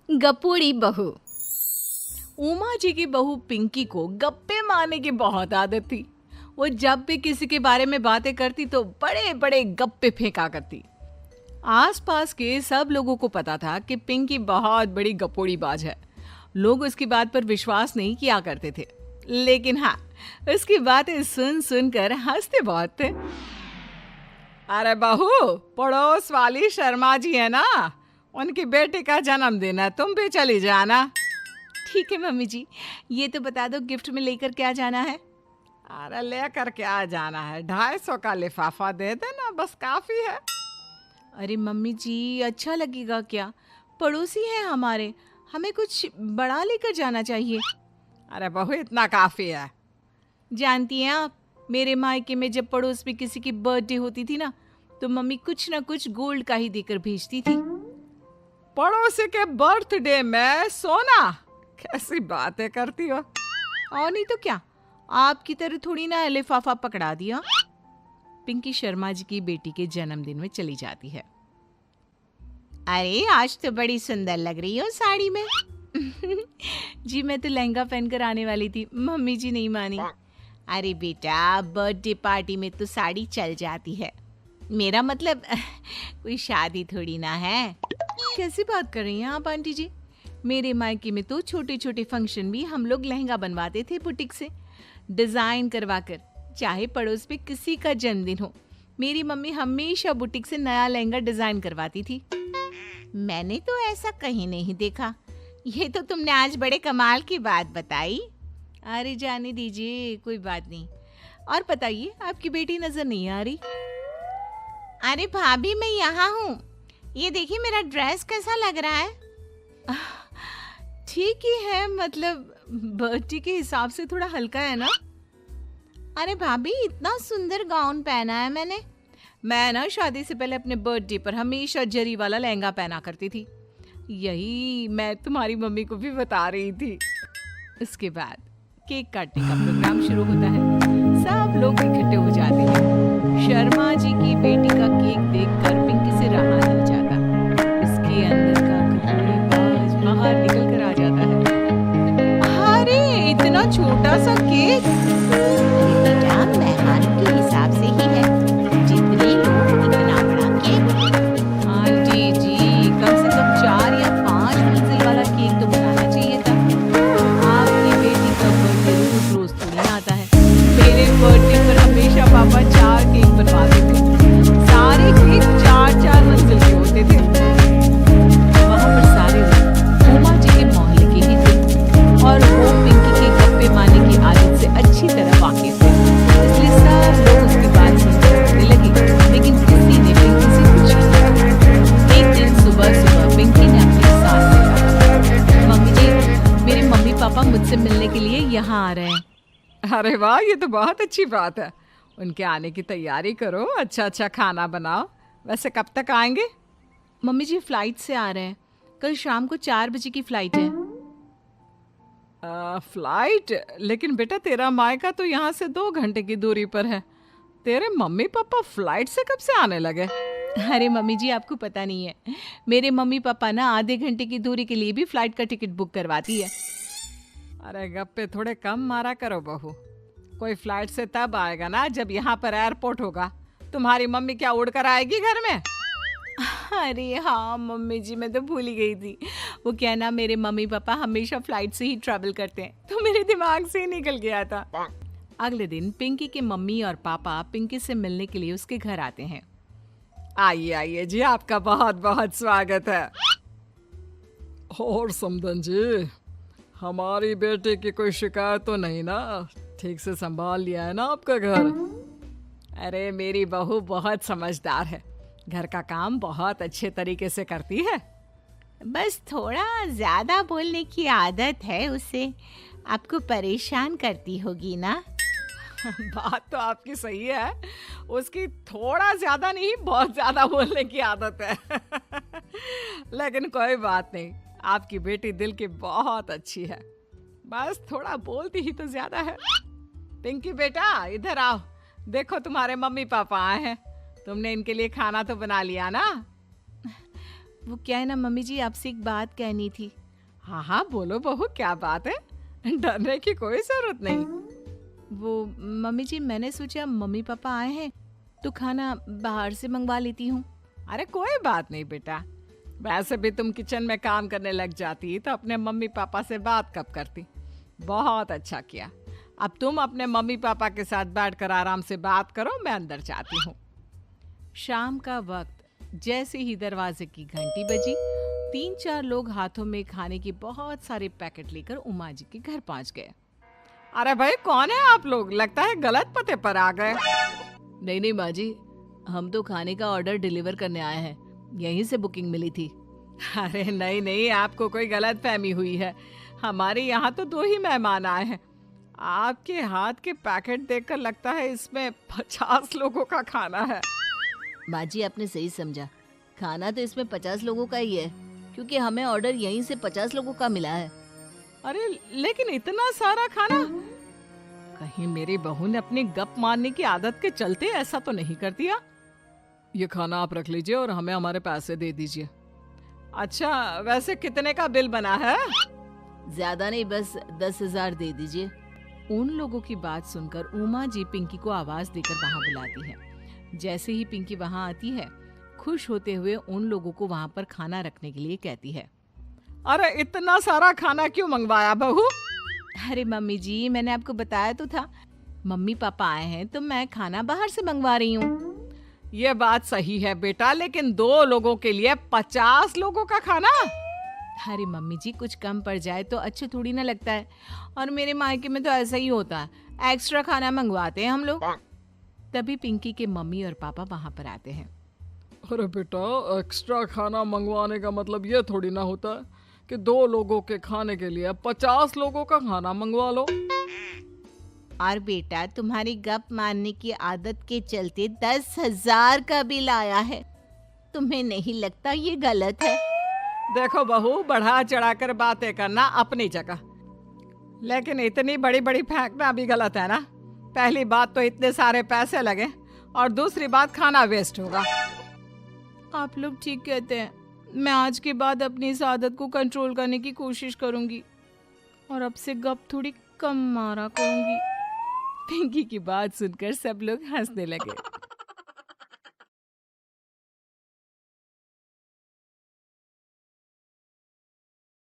गपोड़ी बहू। उमा जी की बहू पिंकी को गप्पे मारने की बहुत आदत थी। वो जब भी किसी के बारे में बातें करती तो बड़े बड़े गप्पे फेंका करती। आसपास के सब लोगों को पता था कि पिंकी बहुत बड़ी गपोड़ी बाज है। लोग उसकी बात पर विश्वास नहीं किया करते थे, लेकिन हाँ, उसकी बातें सुन सुनकर हंसते बहुत थे। अरे बहू, पड़ोस वाली शर्मा जी है ना, उनकी बेटी का जन्मदिन है, तुम भी चली जाना। ठीक है मम्मी जी, ये तो बता दो गिफ्ट में लेकर क्या जाना है। अरे लेकर क्या जाना है, 250 का लिफाफा दे देना, बस काफी है। अरे मम्मी जी, अच्छा लगेगा क्या? पड़ोसी हैं हमारे, हमें कुछ बड़ा लेकर जाना चाहिए। अरे बहू, इतना काफी है। जानती हैं आप, मेरे मायके में जब पड़ोस में किसी की बर्थडे होती थी ना, तो मम्मी कुछ ना कुछ गोल्ड का ही देकर भेजती थी। पड़ोसी के बर्थडे में सोना? कैसी बातें करती हो। और नहीं तो क्या, आपकी तरह थोड़ी ना लिफाफा पकड़ा दिया। पिंकी शर्मा जी की बेटी के जन्मदिन में चली जाती है। अरे आज तो बड़ी सुंदर लग रही हो साड़ी में। जी मैं तो लहंगा पहनकर आने वाली थी, मम्मी जी नहीं मानी। अरे बेटा, बर्थडे पार्टी में तो साड़ी चल जाती है, मेरा मतलब कोई शादी थोड़ी ना है। कैसी बात कर रही हैं आप आंटी जी? मेरे मायके में तो छोटे छोटे फंक्शन भी हम लोग लहंगा बनवाते थे बुटीक से, डिजाइन करवाकर। चाहे पड़ोस में किसी का जन्मदिन हो, मेरी मम्मी हमेशा बुटीक से नया लहंगा डिजाइन करवाती थी। मैंने तो ऐसा कहीं नहीं देखा, ये तो तुमने आज बड़े कमाल की बात बताई। अरे जाने दीजिए, कोई बात नहीं। और बताइए, आपकी बेटी नजर नहीं आ रही। अरे भाभी, मैं यहाँ हूँ, ये देखिए मेरा ड्रेस कैसा लग रहा है। ठीक ही है, मतलब बर्थडे के हिसाब से थोड़ा हल्का है ना। अरे भाभी, इतना सुंदर गाउन पहना है मैंने। मैं ना शादी से पहले अपने बर्थडे पर हमेशा जरी वाला लहंगा पहना करती थी। यही मैं तुम्हारी मम्मी को भी बता रही थी। इसके बाद केक काटने का प्रोग्राम शुरू होता है। सब लोग इकट्ठे हो जाते हैं। शर्मा जी की बेटी का केक देखकर पिंकी से रहा नहीं जाता। इसके अंदर का गपोड़ीबाज बाहर निकल कर आ जाता है। अरे इतना छोटा सा केक! अरे बेटा, मेहमानों के हिसाब से ही है, जितने लोग इतना बड़ा केक। आंटी जी, कम से कम 4 या 5 मंजिल वाला केक तो बनाना चाहिए था। आपकी बेटी का बर्थडे रोज रोज थोड़ी आता है। मेरे बर्थडे पर हमेशा पापा 4 केक बनवाते थे। सारे केक 4-4 मंजिल के होते थे। वहाँ पर सारे लोग उमा जी के मोहल्ले के ही थे और वो पिंकी के गप्पे मारने की आदत से अच्छी तरह वाकिफ थे। इसलिए सब लोग उसकी बात सुनने लगे, लेकिन किसी ने पिंकी से कुछ नहीं कहा। एक दिन सुबह सुबह पिंकी ने अपनी सास से कहा, मम्मी जी, मेरे मम्मी पापा मुझसे मिलने के लिए यहाँ आ रहे हैं। अरे वाह, ये तो बहुत अच्छी बात है। उनके आने की तैयारी करो, अच्छा अच्छा खाना बनाओ। वैसे कब तक आएंगे? मम्मी जी फ्लाइट से आ रहे हैं, कल शाम को 4 बजे की फ्लाइट है। फ्लाइट? लेकिन बेटा, तेरा मायका तो यहाँ से 2 घंटे की दूरी पर है। तेरे मम्मी पापा फ्लाइट से कब से आने लगे? अरे मम्मी जी, आपको पता नहीं है, मेरे मम्मी पापा ना आधे घंटे की दूरी के लिए भी फ्लाइट का टिकट बुक करवाती है। अरे गप्पे थोड़े कम मारा करो बहू। कोई फ्लाइट से तब आएगा ना जब यहाँ पर एयरपोर्ट होगा। तुम्हारी मम्मी क्या उड़कर आएगी घर में? अरे हाँ मम्मी जी, मैं तो भूल ही गई थी। वो क्या ना, मेरे मम्मी पापा हमेशा फ्लाइट से ही ट्रैवल करते हैं, तो मेरे दिमाग से ही निकल गया था। अगले दिन पिंकी के मम्मी और पापा पिंकी से मिलने के लिए उसके घर आते हैं। आइए आइए जी, आपका बहुत बहुत स्वागत है। और समदन जी, हमारी बेटी की कोई शिकायत तो नहीं ना? ठीक से संभाल लिया है ना आपका घर? अरे मेरी बहू बहुत समझदार है, घर का काम बहुत अच्छे तरीके से करती है। बस थोड़ा ज्यादा बोलने की आदत है उसे, आपको परेशान करती होगी ना। बात तो आपकी सही है, उसकी थोड़ा ज्यादा नहीं बहुत ज्यादा बोलने की आदत है। लेकिन कोई बात नहीं, आपकी बेटी दिल की बहुत अच्छी है, बस थोड़ा बोलती ही तो ज्यादा है। पिंकी बेटा, इधर आओ, देखो तुम्हारे मम्मी पापा आए हैं। तुमने इनके लिए खाना तो बना लिया ना? वो क्या है ना मम्मी जी, आपसे एक बात कहनी थी। हाँ हाँ बोलो बहू, क्या बात है? डरने की कोई जरूरत नहीं। वो मम्मी जी, मैंने सोचा मम्मी पापा आए हैं तो खाना बाहर से मंगवा लेती हूँ। अरे कोई बात नहीं बेटा, वैसे भी तुम किचन में काम करने लग जाती तो अपने मम्मी पापा से बात कब करती। बहुत अच्छा किया। अब तुम अपने मम्मी पापा के साथ बैठकर आराम से बात करो, मैं अंदर जाती हूँ। शाम का वक्त जैसे ही दरवाजे की घंटी बजी, 3-4 लोग हाथों में खाने के बहुत सारे पैकेट लेकर उमा जी के घर पहुंच गए। अरे भाई कौन है आप लोग? लगता है गलत पते पर आ गए। नहीं नहीं माँ जी, हम तो खाने का ऑर्डर डिलीवर करने आए हैं, यहीं से बुकिंग मिली थी। अरे नहीं नहीं, आपको कोई गलत फहमी हुई है। हमारे यहाँ तो 2 ही मेहमान आए हैं। आपके हाथ के पैकेट देखकर लगता है इसमें 50 लोगों का खाना है। माँ जी आपने सही समझा, खाना तो इसमें 50 लोगों का ही है, क्योंकि हमें ऑर्डर यहीं से 50 लोगों का मिला है। अरे लेकिन इतना सारा खाना, कहीं मेरी बहू ने अपनी गप मारने की आदत के चलते ऐसा तो नहीं कर दिया? ये खाना आप रख लीजिए और हमें हमारे पैसे दे दीजिए। अच्छा वैसे कितने का बिल बना है? ज्यादा नहीं, बस 10,000 दे दीजिए। उन लोगों की बात सुनकर उमा जी पिंकी को आवाज देकर वहां बुलाती है। जैसे ही पिंकी वहां आती है, खुश होते हुए उन लोगों को वहां पर खाना रखने के लिए कहती है। अरे इतना सारा खाना क्यों मंगवाया बहू? अरे मम्मी जी, मैंने आपको बताया तो था, मम्मी पापा आए हैं तो मैं खाना बाहर से मंगवा रही हूँ। ये बात सही है बेटा, लेकिन 2 लोगों के लिए 50 लोगों का खाना? अरे मम्मी जी, कुछ कम पड़ जाए तो अच्छा थोड़ी ना लगता है, और मेरे मायके में तो ऐसा ही होता है, एक्स्ट्रा खाना मंगवाते हैं हम लोग। तभी पिंकी के मम्मी और पापा वहां पर आते हैं। अरे बेटा, एक्स्ट्रा खाना मंगवाने का मतलब ये थोड़ी ना होता है कि 2 लोगों के खाने के लिए 50 लोगों का खाना मंगवा लो। और बेटा, तुम्हारी गप मारने की आदत के चलते 10,000 का बिल आया है। तुम्हें नहीं लगता ये गलत है? देखो बहू, बढ़ा चढ़ाकर बातें करना अपनी जगह, लेकिन इतनी बड़ी बड़ी फेंकना भी गलत है ना। पहली बात तो इतने सारे पैसे लगे, और दूसरी बात खाना वेस्ट होगा। आप लोग ठीक कहते हैं, मैं आज के बाद अपनी इस आदत को कंट्रोल करने की कोशिश करूंगी और अब से गप थोड़ी कम मारा करूंगी। पिंकी की बात सुनकर सब लोग हंसने लगे।